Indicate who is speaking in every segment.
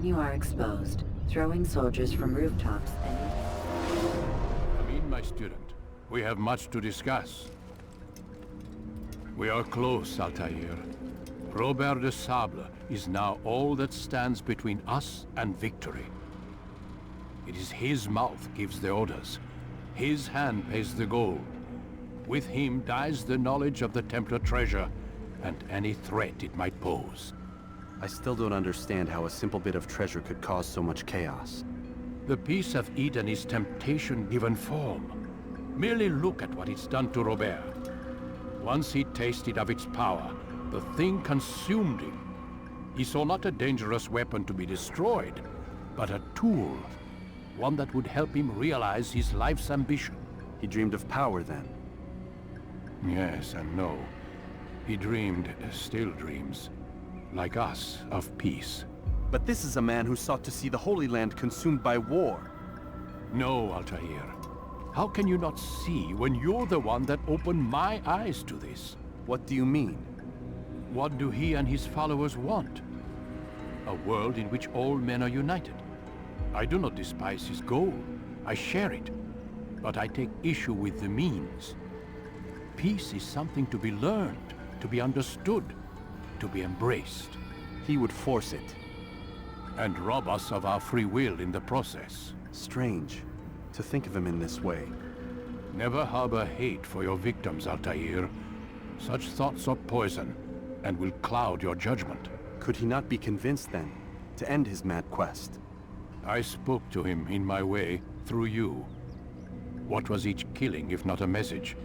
Speaker 1: you are exposed, throwing soldiers from rooftops and...
Speaker 2: Come in, my student. We have much to discuss. We are close, Altair. Robert de Sablé is now all that stands between us and victory. It is his mouth gives the orders. His hand pays the gold. With him dies the knowledge of the Templar treasure and any threat it might pose.
Speaker 3: I still don't understand how a simple bit of treasure could cause so much chaos.
Speaker 2: The Peace of Eden is temptation given form. Merely look at what it's done to Robert. Once he tasted of its power, the thing consumed him. He saw not a dangerous weapon to be destroyed, but a tool. One that would help him realize his life's ambition.
Speaker 3: He dreamed of power then?
Speaker 2: Yes and no. He dreamed, still dreams, like us, of peace.
Speaker 3: But this is a man who sought to see the Holy Land consumed by war.
Speaker 2: No, Altair. How can you not see when you're the one that opened my eyes to this?
Speaker 3: What do you mean?
Speaker 2: What do he and his followers want? A world in which all men are united. I do not despise his goal. I share it. But I take issue with the means. Peace is something to be learned, to be understood, to be embraced.
Speaker 3: He would force it.
Speaker 2: And rob us of our free will in the process.
Speaker 3: Strange, to think of him in this way.
Speaker 2: Never harbor hate for your victims, Altair. Such thoughts are poison, and will cloud your judgment.
Speaker 3: Could he not be convinced then, to end his mad quest?
Speaker 2: I spoke to him in my way, through you. What was each killing if not a message?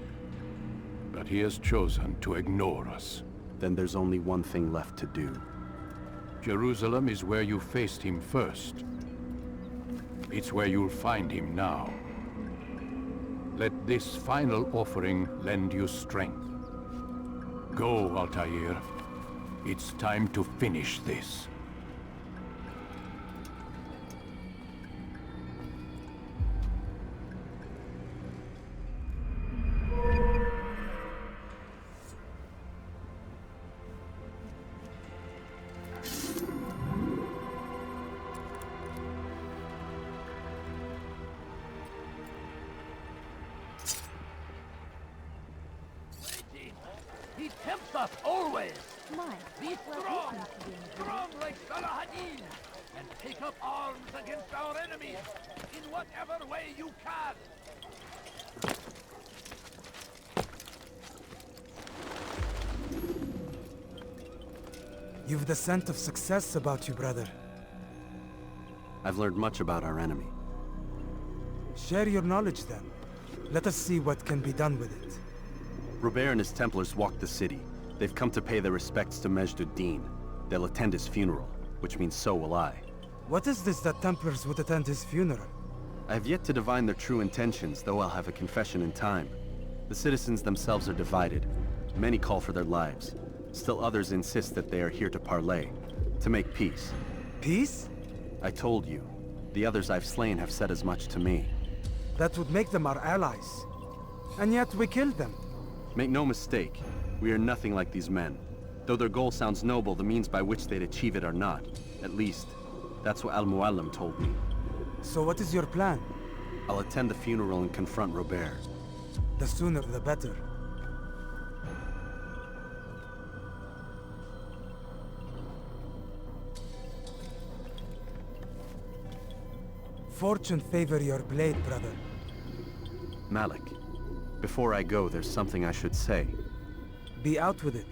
Speaker 2: But he has chosen to ignore us.
Speaker 3: Then there's only one thing left to do.
Speaker 2: Jerusalem is where you faced him first. It's where you'll find him now. Let this final offering lend you strength. Go, Altair. It's time to finish this.
Speaker 4: He tempts us always.
Speaker 5: My,
Speaker 4: Be strong, strong like Salahadin, and take up arms against our enemies in whatever way you can.
Speaker 6: You've the scent of success about you, brother.
Speaker 3: I've learned much about our enemy.
Speaker 6: Share your knowledge then. Let us see what can be done with it.
Speaker 3: Robert and his Templars walked the city. They've come to pay their respects to Majd ad-Din. They'll attend his funeral, which means so will I.
Speaker 6: What is this that Templars would attend his funeral?
Speaker 3: I have yet to divine their true intentions, though I'll have a confession in time. The citizens themselves are divided. Many call for their lives. Still others insist that they are here to parley, to make peace.
Speaker 6: Peace?
Speaker 3: I told you. The others I've slain have said as much to me.
Speaker 6: That would make them our allies. And yet we killed them.
Speaker 3: Make no mistake, we are nothing like these men. Though their goal sounds noble, the means by which they'd achieve it are not. At least, that's what Al-Muallim told me.
Speaker 6: So what is your plan?
Speaker 3: I'll attend the funeral and confront Robert.
Speaker 6: The sooner the better. Fortune favor your blade, brother.
Speaker 3: Malik, before I go, there's something I should say.
Speaker 6: Be out with it.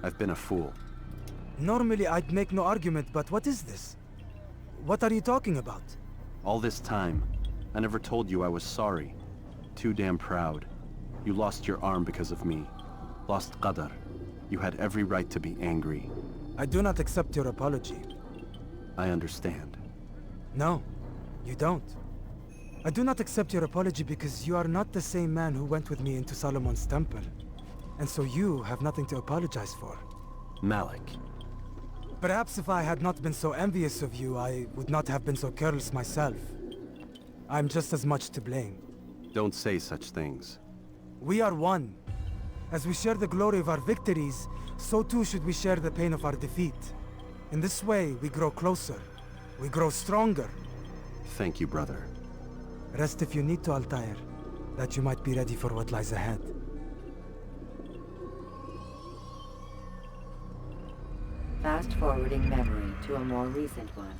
Speaker 3: I've been a fool.
Speaker 6: Normally I'd make no argument, but what is this? What are you talking about?
Speaker 3: All this time, I never told you I was sorry. Too damn proud. You lost your arm because of me. Lost Qadar. You had every right to be angry.
Speaker 6: I do not accept your apology.
Speaker 3: I understand.
Speaker 6: No, you don't. I do not accept your apology because you are not the same man who went with me into Solomon's temple. And so you have nothing to apologize for.
Speaker 3: Malik.
Speaker 6: Perhaps if I had not been so envious of you, I would not have been so careless myself. I'm just as much to blame.
Speaker 3: Don't say such things.
Speaker 6: We are one. As we share the glory of our victories, so too should we share the pain of our defeat. In this way, we grow closer, We grow stronger.
Speaker 3: Thank you, brother.
Speaker 6: Rest if you need to, Altair, that you might be ready for what lies ahead.
Speaker 1: Fast-forwarding memory to a more recent one.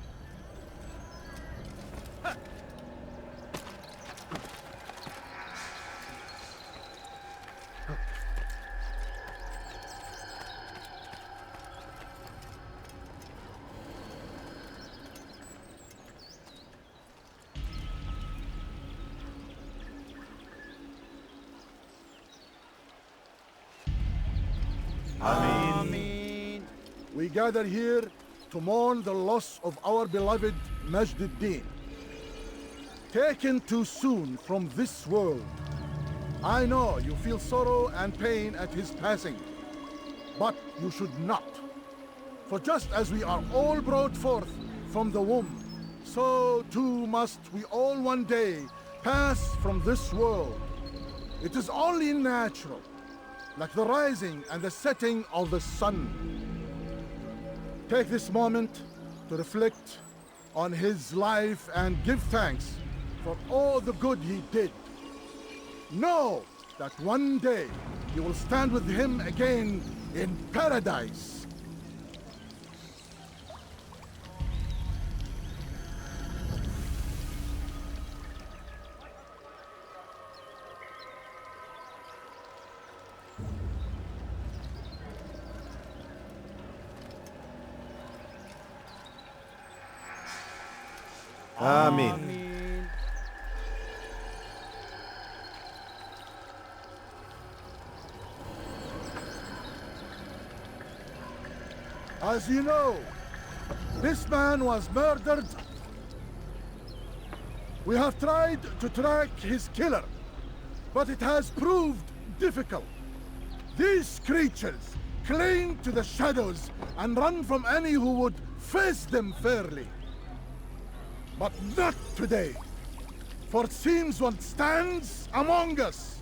Speaker 5: We gather here to mourn the loss of our beloved Majd-ad-Din. Taken too soon from this world. I know you feel sorrow and pain at his passing, but you should not. For just as we are all brought forth from the womb, so too must we all one day pass from this world. It is only natural, like the rising and the setting of the sun. Take this moment to reflect on his life and give thanks for all the good he did. Know that one day you will stand with him again in paradise.
Speaker 7: Amen.
Speaker 5: As you know, this man was murdered. We have tried to track his killer, but it has proved difficult. These creatures cling to the shadows and run from any who would face them fairly. But not today, for it seems one stands among us.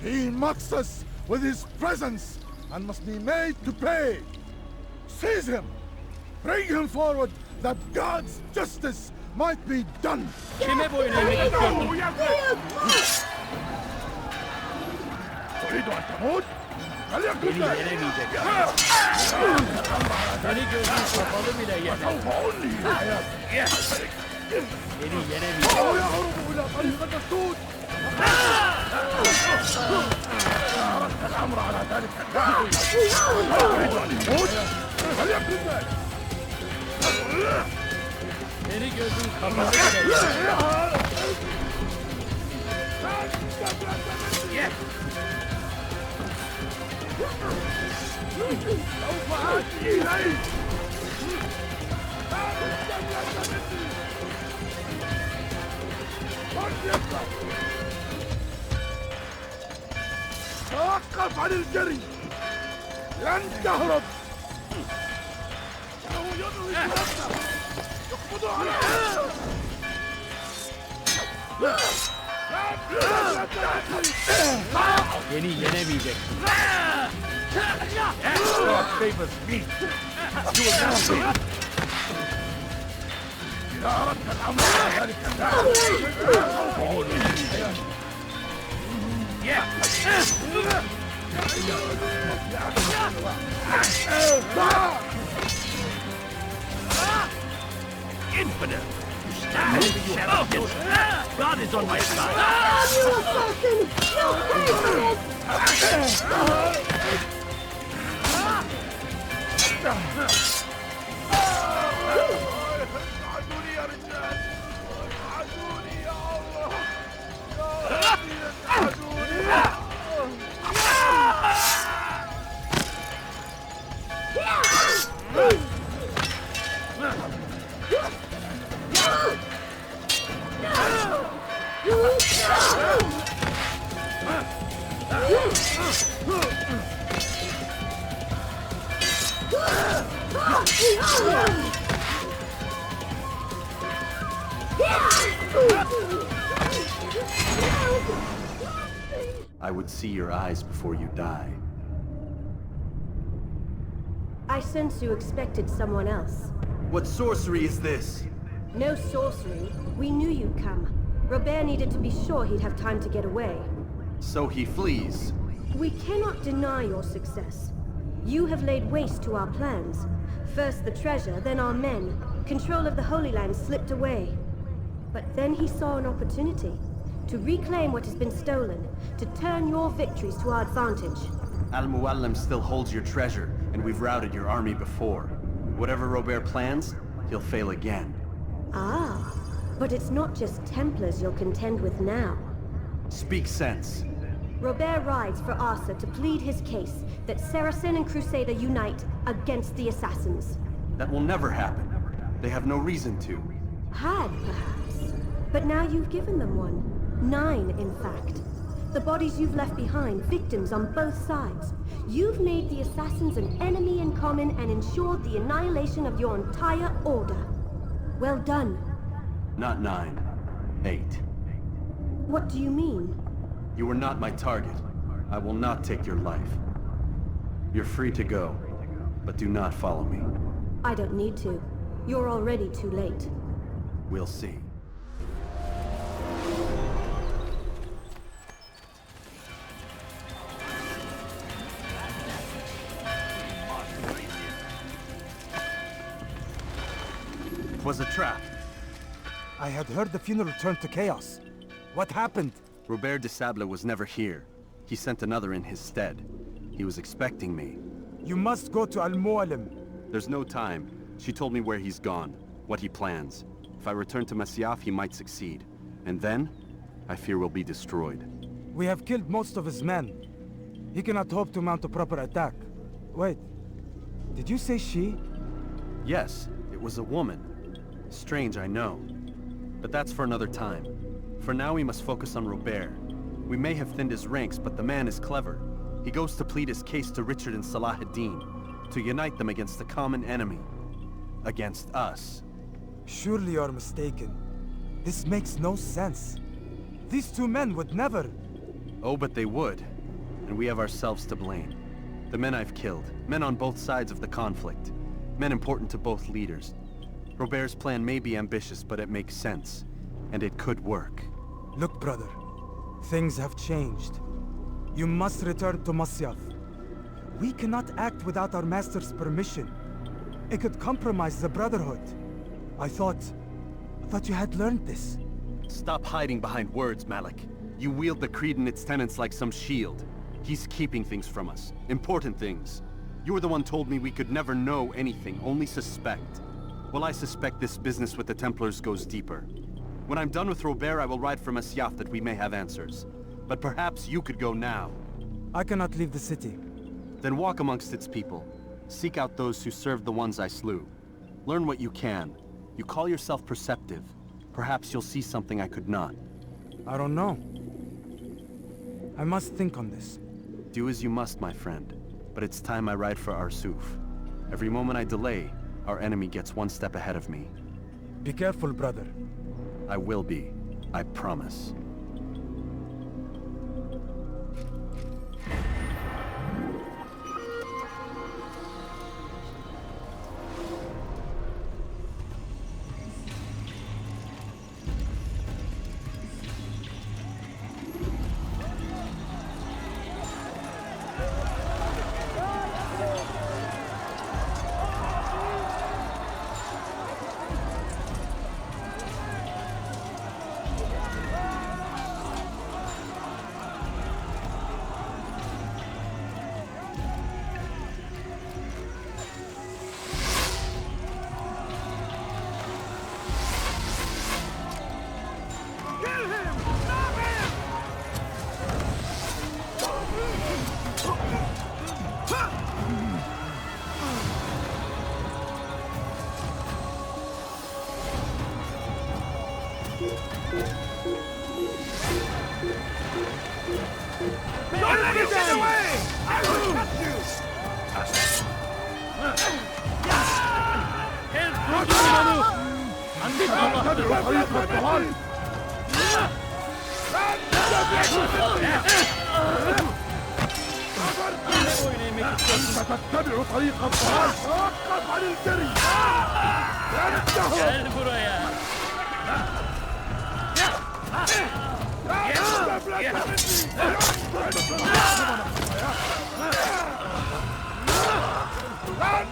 Speaker 5: He mocks us with his presence and must be made to pay. Seize him! Bring him forward that God's justice might be done! تريد أن تموت؟ فليكن ذلك! وسوف أنهي حياتك! وهو يهرب إلى طريقة السود! أردت الأمر على ذلك اللاعب! تريد أن يموت؟ فليكن ذلك! سوف آتي إليك! توقف عن الجري! لن تهرب! إنه ينوي نفسه! يقبض على نفسه!
Speaker 4: Yeni yenemeyecek. Your favors me. You will never be.
Speaker 5: إذا أردت الأمر على ذلك اللاعب سوف أنهي
Speaker 4: Infidel! You stand champion! God is on my side!
Speaker 8: You assassin! You'll pay for this!
Speaker 5: اساعدوني يا رجال! اساعدوني يا الله! يا ربي اساعدوني!
Speaker 3: I would see your eyes before you die.
Speaker 8: I sense you expected someone else.
Speaker 3: What sorcery is this?
Speaker 8: No sorcery. We knew you'd come. Robert needed to be sure he'd have time to get away.
Speaker 3: So he flees.
Speaker 8: We cannot deny your success. You have laid waste to our plans. First the treasure, then our men. Control of the Holy Land slipped away. But then he saw an opportunity to reclaim what has been stolen, to turn your victories to our advantage.
Speaker 3: Al-Muallim still holds your treasure, and we've routed your army before. Whatever Robert plans, he'll fail again.
Speaker 8: Ah, but it's not just Templars you'll contend with now.
Speaker 3: Speak sense.
Speaker 8: Robert rides for Asa to plead his case that Saracen and Crusader unite against the Assassins.
Speaker 3: That will never happen. They have no reason to.
Speaker 8: Had, perhaps. But now you've given them one. 9, in fact. The bodies you've left behind, victims on both sides. You've made the Assassins an enemy in common and ensured the annihilation of your entire order. Well done.
Speaker 3: Not 9. 8.
Speaker 8: What do you mean?
Speaker 3: You were not my target. I will not take your life. You're free to go, but do not follow me.
Speaker 8: I don't need to. You're already too late.
Speaker 3: We'll see. It was a trap.
Speaker 6: I had heard the funeral turned to chaos. What happened?
Speaker 3: Robert de Sablé was never here. He sent another in his stead. He was expecting me.
Speaker 6: You must go to Al-Muallim.
Speaker 3: There's no time. She told me where he's gone, what he plans. If I return to Masyaf, he might succeed. And then, I fear we'll be destroyed.
Speaker 6: We have killed most of his men. He cannot hope to mount a proper attack. Wait, did you say she?
Speaker 3: Yes, it was a woman. Strange, I know. But that's for another time. For now, we must focus on Robert. We may have thinned his ranks, but the man is clever. He goes to plead his case to Richard and Salah ad-Din, to unite them against the common enemy. Against us.
Speaker 6: Surely you're mistaken. This makes no sense. These two men would never...
Speaker 3: Oh, but they would. And we have ourselves to blame. The men I've killed, men on both sides of the conflict. Men important to both leaders. Robert's plan may be ambitious, but it makes sense. And it could work.
Speaker 6: Look, brother. Things have changed. You must return to Masyaf. We cannot act without our master's permission. It could compromise the Brotherhood. I thought you had learned this.
Speaker 3: Stop hiding behind words, Malik. You wield the creed and its tenets like some shield. He's keeping things from us. Important things. You were the one told me we could never know anything, only suspect. Well, I suspect this business with the Templars goes deeper. When I'm done with Robert, I will ride for Masyaf that we may have answers. But perhaps you could go now.
Speaker 6: I cannot leave the city.
Speaker 3: Then walk amongst its people. Seek out those who served the ones I slew. Learn what you can. You call yourself perceptive. Perhaps you'll see something I could not.
Speaker 6: I don't know. I must think on this.
Speaker 3: Do as you must, my friend. But it's time I ride for Arsuf. Every moment I delay, our enemy gets one step ahead of me.
Speaker 6: Be careful, brother.
Speaker 3: I will be. I promise.
Speaker 5: تتبع طريق الضلال توقف عن الجري.
Speaker 7: Gel buraya.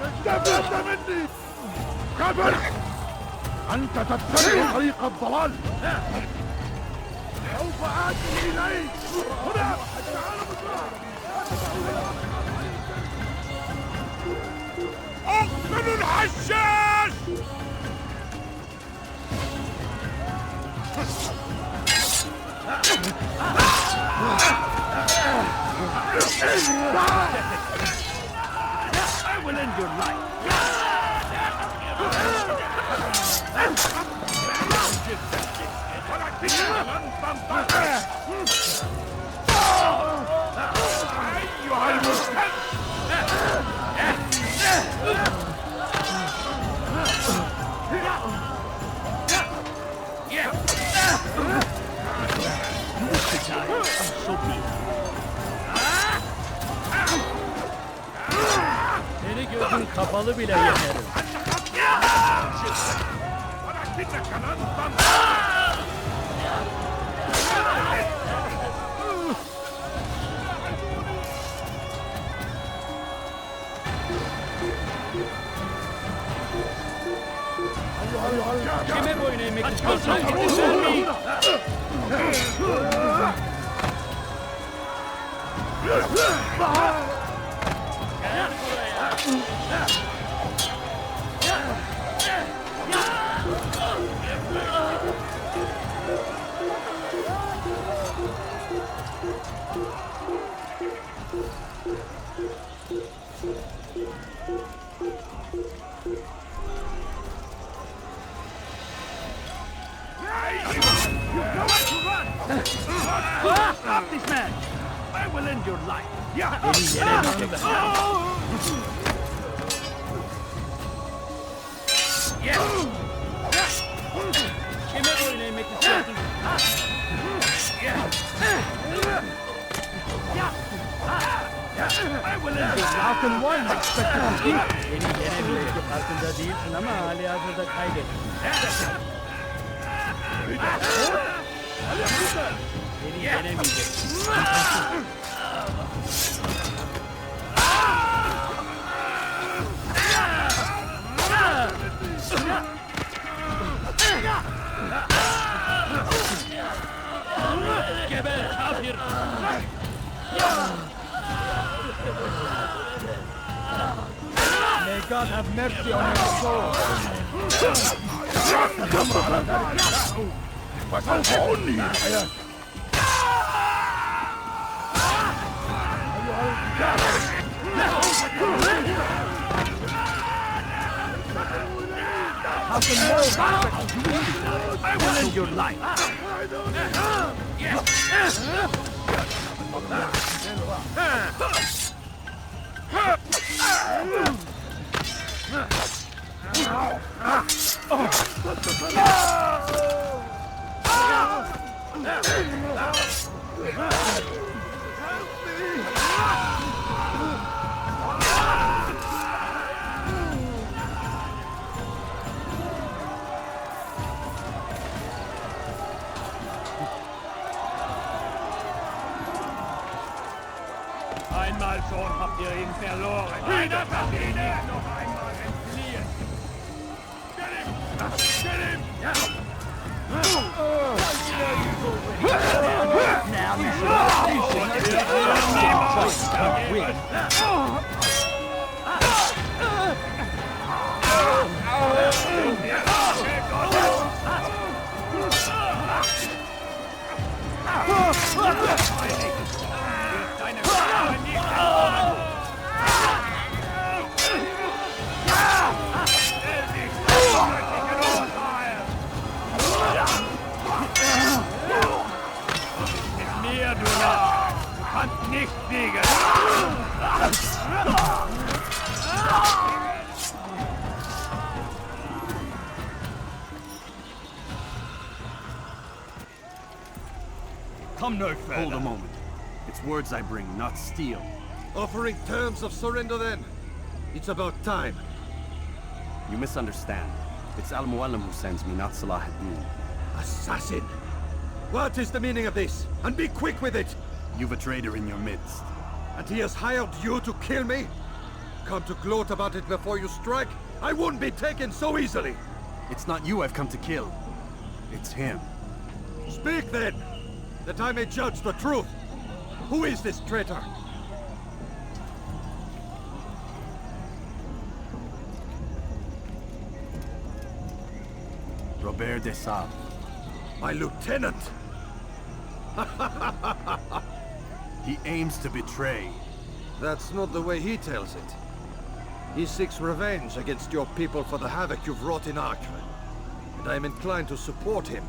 Speaker 5: انتبه مني. كبر. أنت تتبع طريق الضلال. سوف آتي إليك. هنا. اقتلوا الحشاش.
Speaker 4: I will end your life.
Speaker 5: أيها المرتد.
Speaker 7: Seni gözün kapalı bile yenerim. Kime boyun eğmek istiyorsan gidin vermeyin. Gel buraya.
Speaker 4: Stop this man! I will end your life.
Speaker 7: Beni yenemeyeceksin. Kime boyun eğmek istiyorsun?
Speaker 4: I will end your life.
Speaker 7: How can one expect to defeat? Beni yenemeyecek farkında değilsin ama hali hazırda kaybettin. Beni yenemeyeceksin. Geber kafir! May God have mercy on your soul!
Speaker 5: فسوف أنهي الحياة.
Speaker 4: How can more respect you? I will end your life. Einmal schon habt ihr ihn verloren. Einer Kabine! Noch einmal entfliehen! Get him! Now you should win. Nicht siegen! Come no further.
Speaker 3: Hold a moment. It's words I bring, not steel.
Speaker 9: Offering terms of surrender then? It's about time.
Speaker 3: You misunderstand. It's Al-Mualim who sends me, not Salah ad-Din.
Speaker 9: Assassin! What is the meaning of this? And be quick with it!
Speaker 3: You've a traitor in your midst.
Speaker 9: And he has hired you to kill me? Come to gloat about it before you strike? I wouldn't be taken so easily!
Speaker 3: It's not you I've come to kill. It's him.
Speaker 9: Speak then, that I may judge the truth. Who is this traitor?
Speaker 3: Robert de Sablé.
Speaker 9: My lieutenant!
Speaker 3: He aims to betray.
Speaker 9: That's not the way he tells it. He seeks revenge against your people for the havoc you've wrought in Acre. And I am inclined to support him.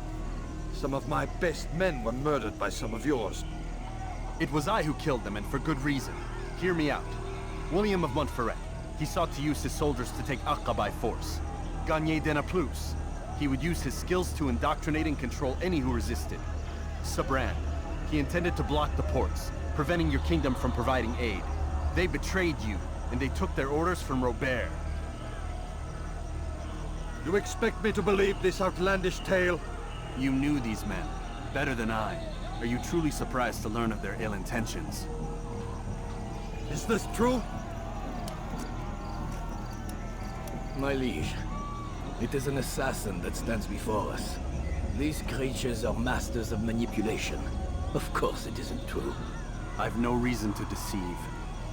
Speaker 9: Some of my best men were murdered by some of yours.
Speaker 3: It was I who killed them, and for good reason. Hear me out. William of Montferrat. He sought to use his soldiers to take Acre by force. Gagner de Naplouse. He would use his skills to indoctrinate and control any who resisted. Sabrand. He intended to block the ports, preventing your kingdom from providing aid. They betrayed you, and they took their orders from Robert.
Speaker 9: You expect me to believe this outlandish tale?
Speaker 3: You knew these men, better than I. Are you truly surprised to learn of their ill intentions?
Speaker 9: Is this true?
Speaker 4: My liege, it is an assassin that stands before us. These creatures are masters of manipulation. Of course it isn't true.
Speaker 3: I've no reason to deceive.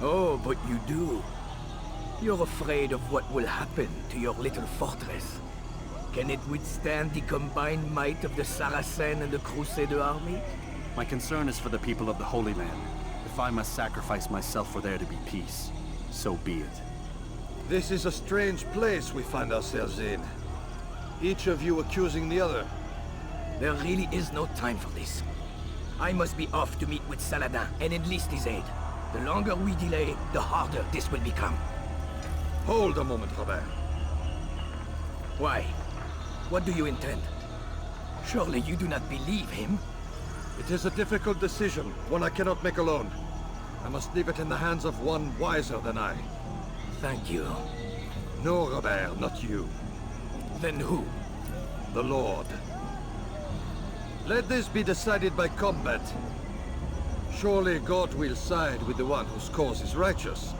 Speaker 4: Oh, but you do. You're afraid of what will happen to your little fortress. Can it withstand the combined might of the Saracen and the Crusader army?
Speaker 3: My concern is for the people of the Holy Land. If I must sacrifice myself for there to be peace, so be it.
Speaker 9: This is a strange place we find ourselves in. Each of you accusing the other.
Speaker 4: There really is no time for this. I must be off to meet with Saladin and enlist his aid. The longer we delay, the harder this will become.
Speaker 9: Hold a moment, Robert.
Speaker 4: Why? What do you intend? Surely you do not believe him?
Speaker 9: It is a difficult decision, one I cannot make alone. I must leave it in the hands of one wiser than I.
Speaker 4: Thank you.
Speaker 9: No, Robert, not you.
Speaker 4: Then who?
Speaker 9: The Lord. Let this be decided by combat. Surely God will side with the one whose cause is righteous.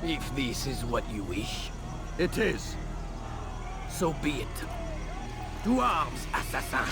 Speaker 4: If this is what you wish.
Speaker 9: It is.
Speaker 4: So be it. To arms, assassin!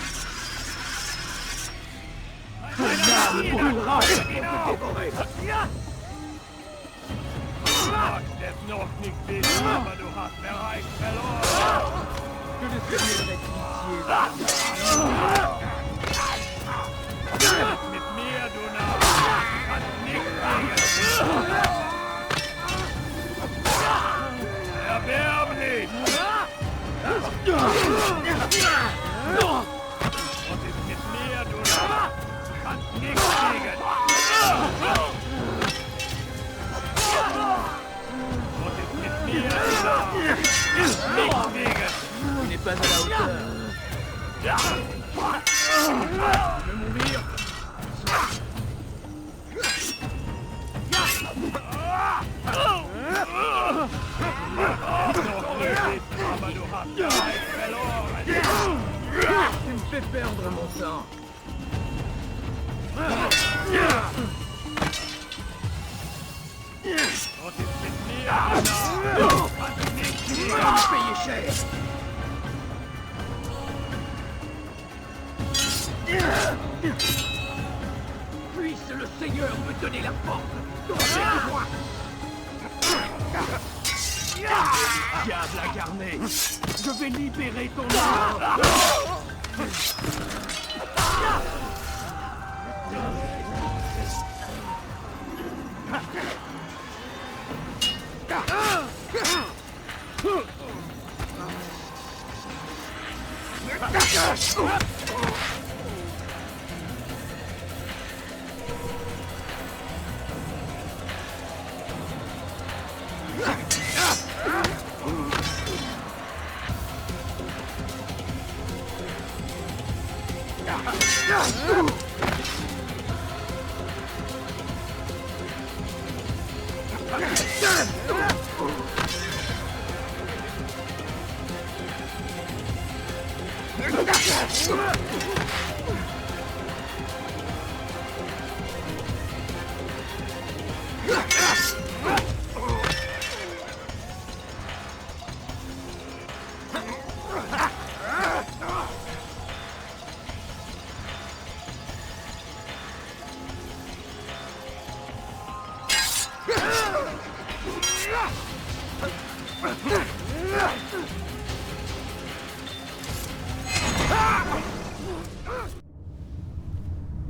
Speaker 4: Tu n'es pas à la hauteur. Je vais mourir. Tu me fais perdre mon sang. Payez cher. Puisse le Seigneur me donner la force. Donnez-moi. Diable incarné, je vais libérer ton âme.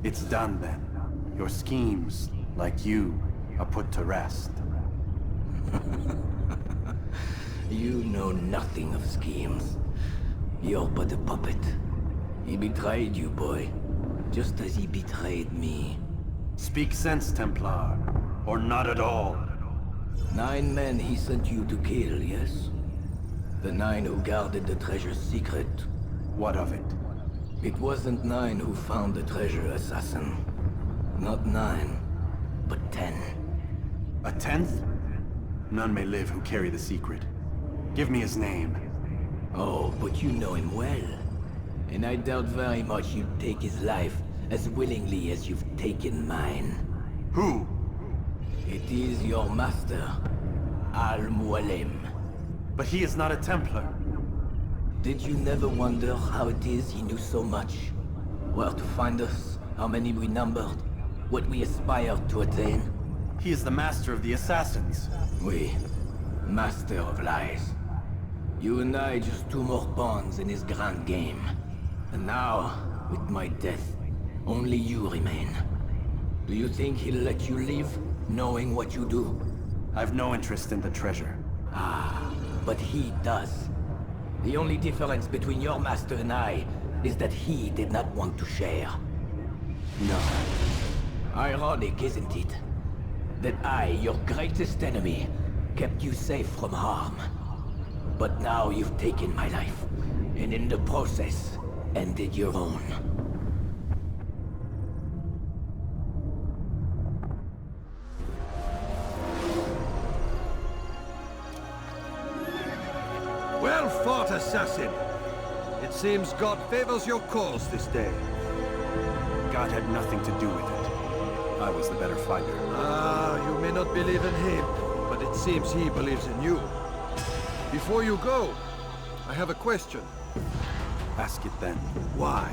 Speaker 3: It's done then. Your schemes, like you, are put to rest.
Speaker 4: You know nothing of schemes. You're but a puppet. He betrayed you, boy. Just as he betrayed me.
Speaker 3: Speak sense, Templar. Or not at all.
Speaker 4: 9 men he sent you to kill, yes? The 9 who guarded the treasure's secret.
Speaker 3: What of it?
Speaker 4: It wasn't 9 who found the treasure, assassin. Not 9, but 10.
Speaker 3: A 10th? None may live who carry the secret. Give me his name.
Speaker 4: Oh, but you know him well. And I doubt very much you'd take his life as willingly as you've taken mine.
Speaker 3: Who?
Speaker 4: It is your master, Al-Mualim.
Speaker 3: But he is not a Templar.
Speaker 4: Did you never wonder how it is he knew so much? Where to find us, how many we numbered, what we aspired to attain?
Speaker 3: He is the master of the assassins.
Speaker 4: We, master of lies. You and I just 2 more pawns in his grand game. And now, with my death, only you remain. Do you think he'll let you live, knowing what you do?
Speaker 3: I've no interest in the treasure.
Speaker 4: Ah, but he does. The only difference between your master and I is that he did not want to share.
Speaker 3: No.
Speaker 4: Ironic, isn't it? That I, your greatest enemy, kept you safe from harm. But now you've taken my life, and in the process, ended your own.
Speaker 9: Well fought, assassin! It seems God favors your cause this day.
Speaker 3: God had nothing to do with it. I was the better fighter.
Speaker 9: Ah, you may not believe in him, but it seems he believes in you. Before you go, I have a question.
Speaker 3: Ask it then.
Speaker 9: Why?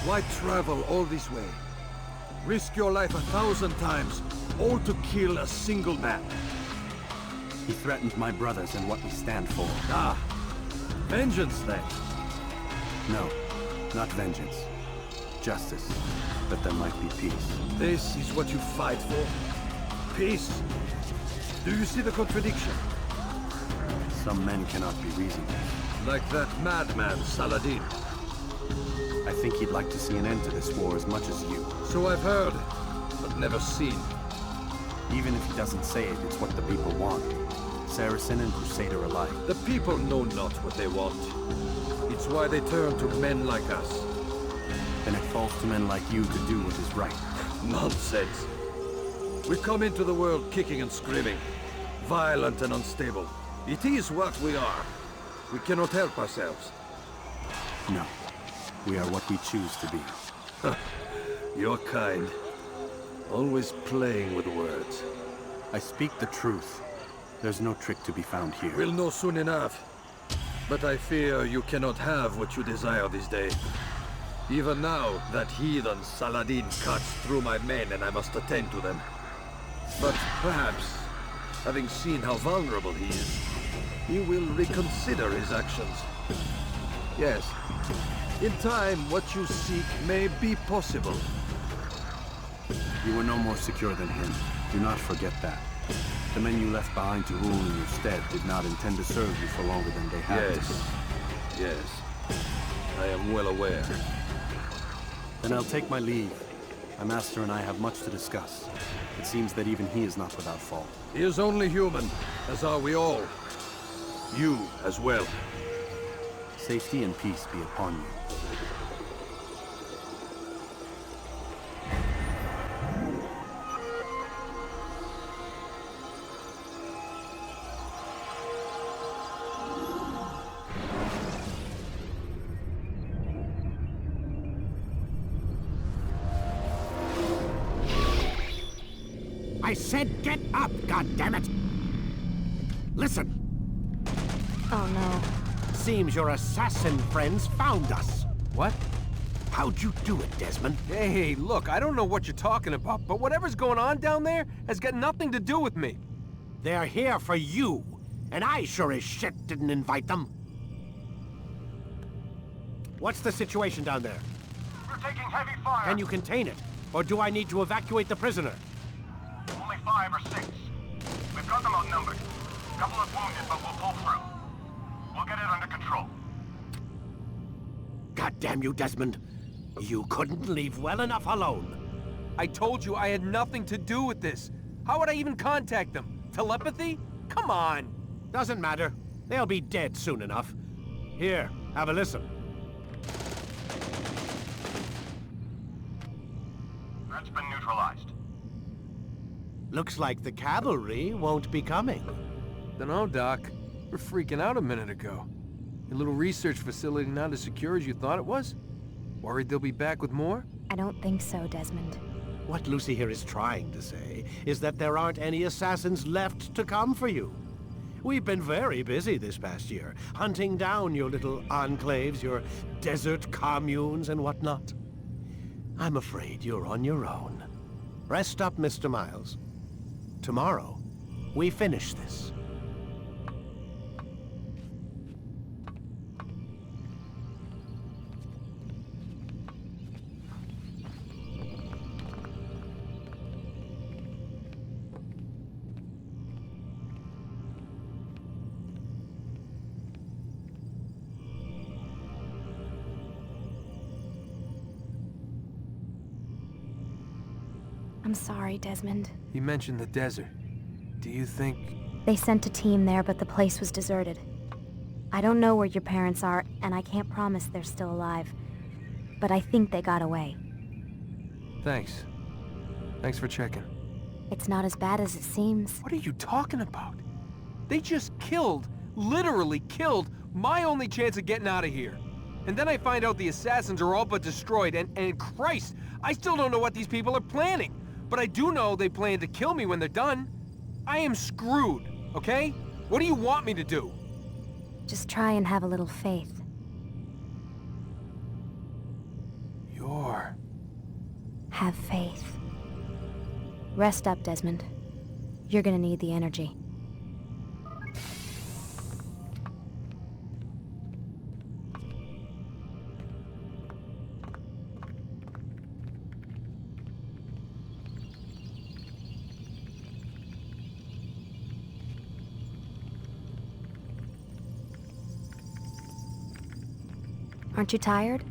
Speaker 9: Why travel all this way? Risk your life 1,000 times, all to kill a single man.
Speaker 3: He threatened my brothers and what we stand for.
Speaker 9: Ah, vengeance then.
Speaker 3: No, not vengeance. Justice, that there might be peace.
Speaker 9: This is what you fight for? Peace? Do you see the contradiction?
Speaker 3: Some men cannot be reasoned with.
Speaker 9: Like that madman, Saladin.
Speaker 3: I think he'd like to see an end to this war as much as you.
Speaker 9: So I've heard, but never seen.
Speaker 3: Even if he doesn't say it, it's what the people want. Saracen and Crusader alike.
Speaker 9: The people know not what they want. It's why they turn to men like us.
Speaker 3: Then it falls to men like you to do what is right.
Speaker 9: Nonsense. We come into the world kicking and screaming, violent and unstable. It is what we are. We cannot help ourselves.
Speaker 3: No. We are what we choose to be.
Speaker 9: Your kind. Always playing with words.
Speaker 3: I speak the truth. There's no trick to be found here.
Speaker 9: We'll know soon enough. But I fear you cannot have what you desire this day. Even now, that heathen Saladin cuts through my men and I must attend to them. But perhaps, having seen how vulnerable he is, he will reconsider his actions. Yes, in time, what you seek may be possible.
Speaker 3: You were no more secure than him. Do not forget that. The men you left behind to rule in your stead did not intend to serve you for longer than they had to.
Speaker 9: Yes. I am well aware.
Speaker 3: Then I'll take my leave. My master and I have much to discuss. It seems that even he is not without fault.
Speaker 9: He is only human, as are we all. You as well.
Speaker 3: Safety and peace be upon you.
Speaker 10: I said get up, goddammit! Listen!
Speaker 11: Oh no.
Speaker 10: Seems your assassin friends found us.
Speaker 12: What?
Speaker 10: How'd you do it, Desmond?
Speaker 12: Hey, look, I don't know what you're talking about, but whatever's going on down there has got nothing to do with me.
Speaker 10: They're here for you, and I sure as shit didn't invite them. What's the situation down there?
Speaker 12: We're taking heavy fire.
Speaker 10: Can you contain it? Or do I need to evacuate the prisoner?
Speaker 12: Only 5 or 6. We've got them outnumbered. Couple of wounded, but we'll pull through. We'll get it under control.
Speaker 10: God damn you, Desmond. You couldn't leave well enough alone.
Speaker 13: I told you I had nothing to do with this. How would I even contact them? Telepathy? Come on.
Speaker 10: Doesn't matter. They'll be dead soon enough. Here, have a listen.
Speaker 12: That's been neutralized.
Speaker 10: Looks like the cavalry won't be coming.
Speaker 13: Dunno, Doc. We're freaking out a minute ago. Your little research facility not as secure as you thought it was? Worried they'll be back with more?
Speaker 11: I don't think so, Desmond.
Speaker 10: What Lucy here is trying to say is that there aren't any assassins left to come for you. We've been very busy this past year, hunting down your little enclaves, your desert communes and whatnot. I'm afraid you're on your own. Rest up, Mr. Miles. Tomorrow, we finish this.
Speaker 11: I'm sorry, Desmond.
Speaker 13: You mentioned the desert. Do you think...
Speaker 11: They sent a team there, but the place was deserted. I don't know where your parents are, and I can't promise they're still alive. But I think they got away.
Speaker 13: Thanks. Thanks for checking.
Speaker 11: It's not as bad as it seems.
Speaker 13: What are you talking about? They just killed, literally killed, my only chance of getting out of here. And then I find out the assassins are all but destroyed, and Christ, I still don't know what these people are planning. But I do know they plan to kill me when they're done. I am screwed, okay? What do you want me to do?
Speaker 11: Just try and have a little faith. Have faith. Rest up, Desmond. You're gonna need the energy. Aren't you tired?